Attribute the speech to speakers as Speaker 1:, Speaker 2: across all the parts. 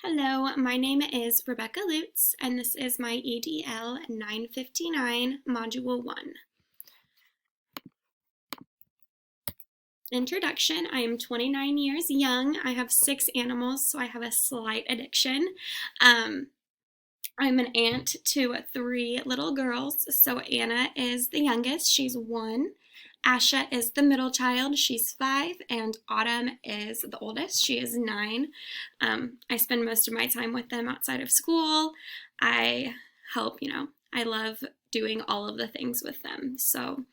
Speaker 1: Hello, my name is Rebecca Lutz, and this is my EDL 959 Module 1. Introduction. I am 29 years young. I have 6 animals, so I have a slight addiction. I'm an aunt to 3 little girls. So Anna is the youngest. She's 1. Asha is the middle child. She's 5. And Autumn is the oldest. She is 9. I spend most of my time with them outside of school. I help, I love doing all of the things with them. So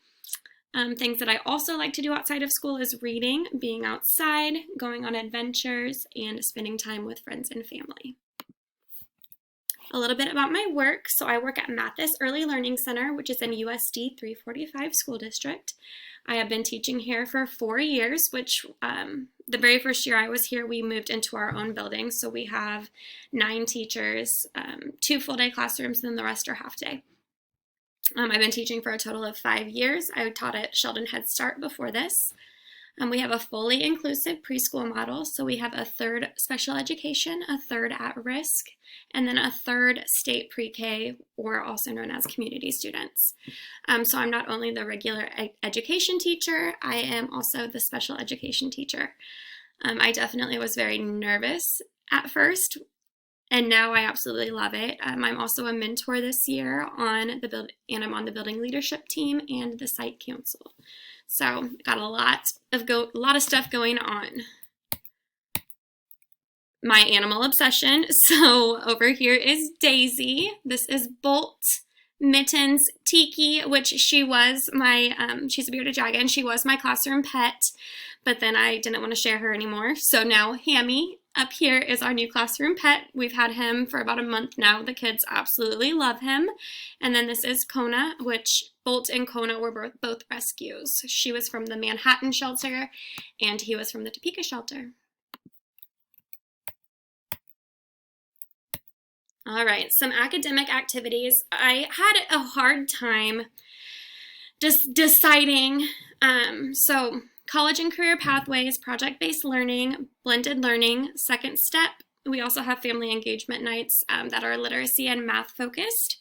Speaker 1: things that I also like to do outside of school is reading, being outside, going on adventures, and spending time with friends and family. A little bit about my work. So I work at Mathis Early Learning Center, which is in USD 345 School District. I have been teaching here for 4 years, which the very first year I was here, we moved into our own building. So we have 9 teachers, 2 full-day classrooms, and then the rest are half-day. I've been teaching for a total of 5 years. I taught at Sheldon Head Start before this. We have a fully inclusive preschool model, so we have a third special education, a third at risk, and then a third state pre-K, or also known as community students. So I'm not only the regular education teacher, I am also the special education teacher. I definitely was very nervous at first, and now I absolutely love it. I'm also a mentor this year and I'm on the building leadership team and the site council. So got a lot of stuff going on. My animal obsession. So over here is Daisy. This is Bolt, Mittens, Tiki, which she was my, she's a bearded dragon. She was my classroom pet, but then I didn't want to share her anymore. So now Hammy up here is our new classroom pet. We've had him for about a month now. The kids absolutely love him. And then this is Kona, which Bolt and Kona were both rescues. She was from the Manhattan shelter and he was from the Topeka shelter. All right, some academic activities. I had a hard time just deciding. So college and career pathways, project-based learning, blended learning, second step. We also have family engagement nights that are literacy and math focused.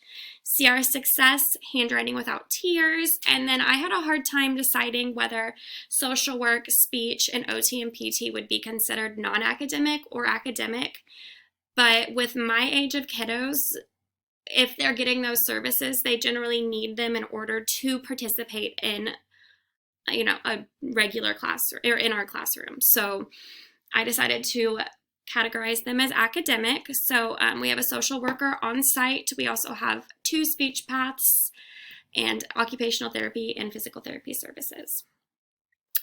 Speaker 1: CR success, handwriting without tears. And then I had a hard time deciding whether social work, speech, and OT and PT would be considered non-academic or academic. But with my age of kiddos, if they're getting those services, they generally need them in order to participate in, a regular class or in our classroom. So I decided to categorize them as academic. So we have a social worker on site. We also have 2 speech paths and occupational therapy and physical therapy services.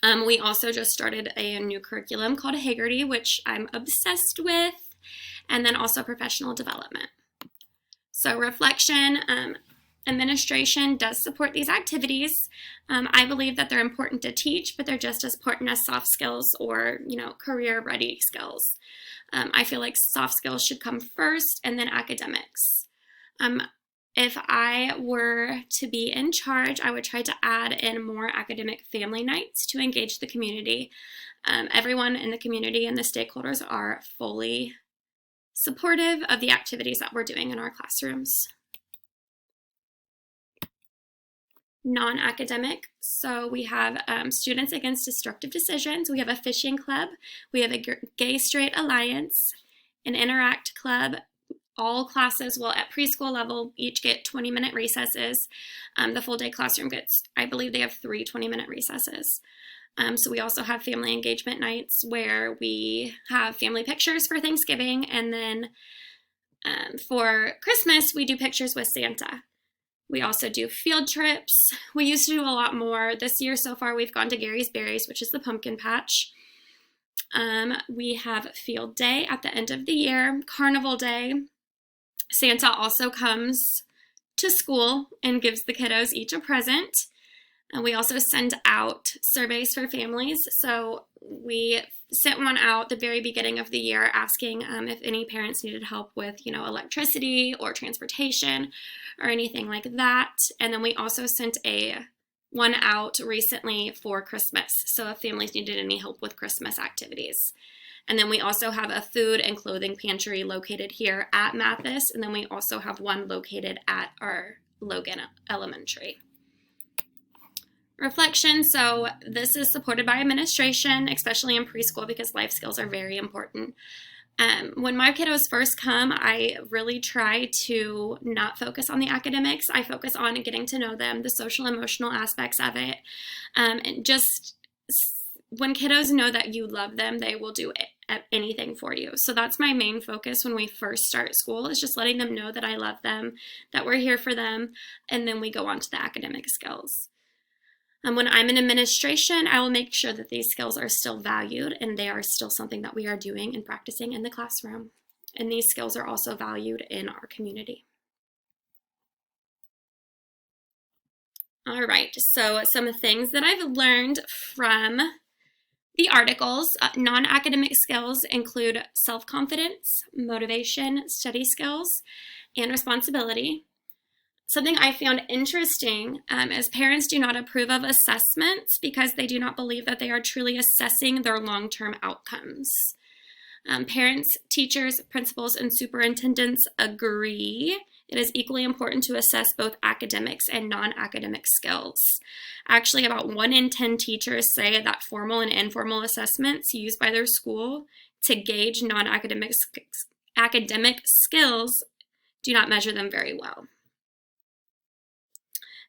Speaker 1: We also just started a new curriculum called Haggerty, which I'm obsessed with. And then also professional development. So reflection, administration does support these activities. I believe that they're important to teach, but they're just as important as soft skills or, career ready skills. I feel like soft skills should come first and then academics. If I were to be in charge, I would try to add in more academic family nights to engage the community. Everyone in the community and the stakeholders are fully supportive of the activities that we're doing in our classrooms. Non-academic, so we have Students Against Destructive Decisions, we have a fishing club, we have a Gay Straight Alliance, an Interact club. All classes will at preschool level each get 20-minute recesses. The full day classroom gets, I believe they have 3 20-minute recesses. So we also have family engagement nights where we have family pictures for Thanksgiving, and then for Christmas we do pictures with Santa. We also do field trips. We used to do a lot more. This year so far we've gone to Gary's Berries, which is the pumpkin patch. We have field day at the end of the year, carnival day. Santa also comes to school and gives the kiddos each a present. And we also send out surveys for families. So we sent one out the very beginning of the year asking if any parents needed help with, electricity or transportation or anything like that. And then we also sent one out recently for Christmas. So if families needed any help with Christmas activities. And then we also have a food and clothing pantry located here at Mathis, and then we also have one located at our Logan Elementary. Reflection, so this is supported by administration, especially in preschool, because life skills are very important. When my kiddos first come, I really try to not focus on the academics. I focus on getting to know them, the social emotional aspects of it. And just when kiddos know that you love them, they will do anything for you. So that's my main focus when we first start school, is just letting them know that I love them, that we're here for them, and then we go on to the academic skills. When I'm in administration, I will make sure that these skills are still valued and they are still something that we are doing and practicing in the classroom. And these skills are also valued in our community. All right, so some things that I've learned from the articles. Non-academic skills include self-confidence, motivation, study skills, and responsibility. Something I found interesting is parents do not approve of assessments because they do not believe that they are truly assessing their long-term outcomes. Parents, teachers, principals, and superintendents agree it is equally important to assess both academics and non-academic skills. Actually, about 1 in 10 teachers say that formal and informal assessments used by their school to gauge non-academic academic skills do not measure them very well.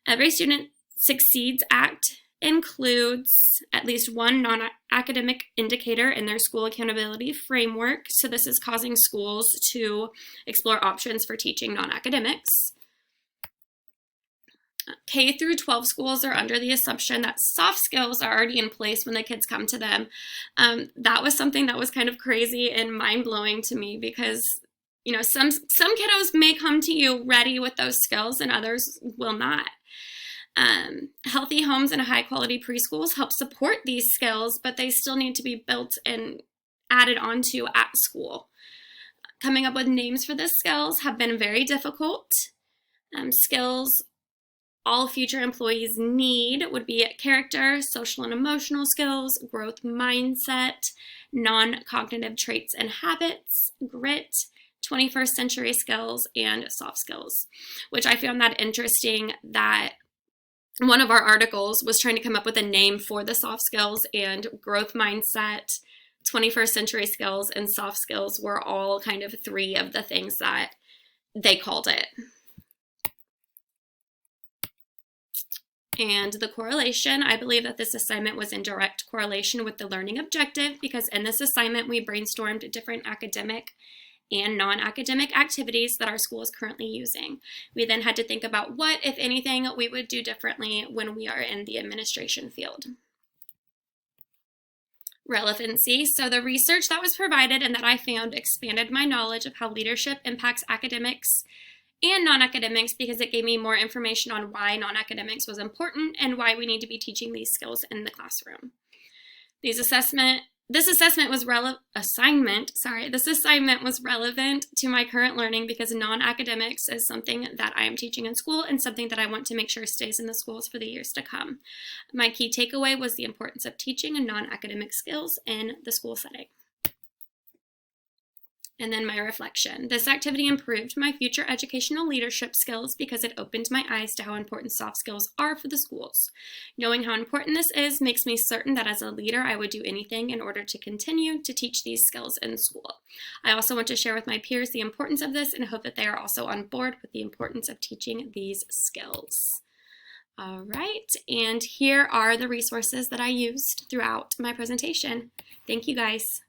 Speaker 1: Every Student Succeeds Act includes at least one non-academic indicator in their school accountability framework. So this is causing schools to explore options for teaching non-academics. K through 12 schools are under the assumption that soft skills are already in place when the kids come to them. That was something that was kind of crazy and mind-blowing to me, because some kiddos may come to you ready with those skills and others will not. Healthy homes and high quality preschools help support these skills, but they still need to be built and added onto at school. Coming up with names for the skills have been very difficult. Skills all future employees need would be character, social and emotional skills, growth mindset, non-cognitive traits and habits, grit, 21st century skills, and soft skills, which I found that interesting that one of our articles was trying to come up with a name for the soft skills, and growth mindset, 21st century skills, and soft skills were all kind of 3 of the things that they called it. And the correlation, I believe that this assignment was in direct correlation with the learning objective, because in this assignment we brainstormed different academic and non-academic activities that our school is currently using. We then had to think about what, if anything, we would do differently when we are in the administration field. Relevancy. So the research that was provided and that I found expanded my knowledge of how leadership impacts academics and non-academics, because it gave me more information on why non-academics was important and why we need to be teaching these skills in the classroom. This assignment was relevant to my current learning, because non-academics is something that I am teaching in school and something that I want to make sure stays in the schools for the years to come. My key takeaway was the importance of teaching non-academic skills in the school setting. And then my reflection. This activity improved my future educational leadership skills because it opened my eyes to how important soft skills are for the schools. Knowing how important this is makes me certain that as a leader, I would do anything in order to continue to teach these skills in school. I also want to share with my peers the importance of this and hope that they are also on board with the importance of teaching these skills. All right, and here are the resources that I used throughout my presentation. Thank you guys.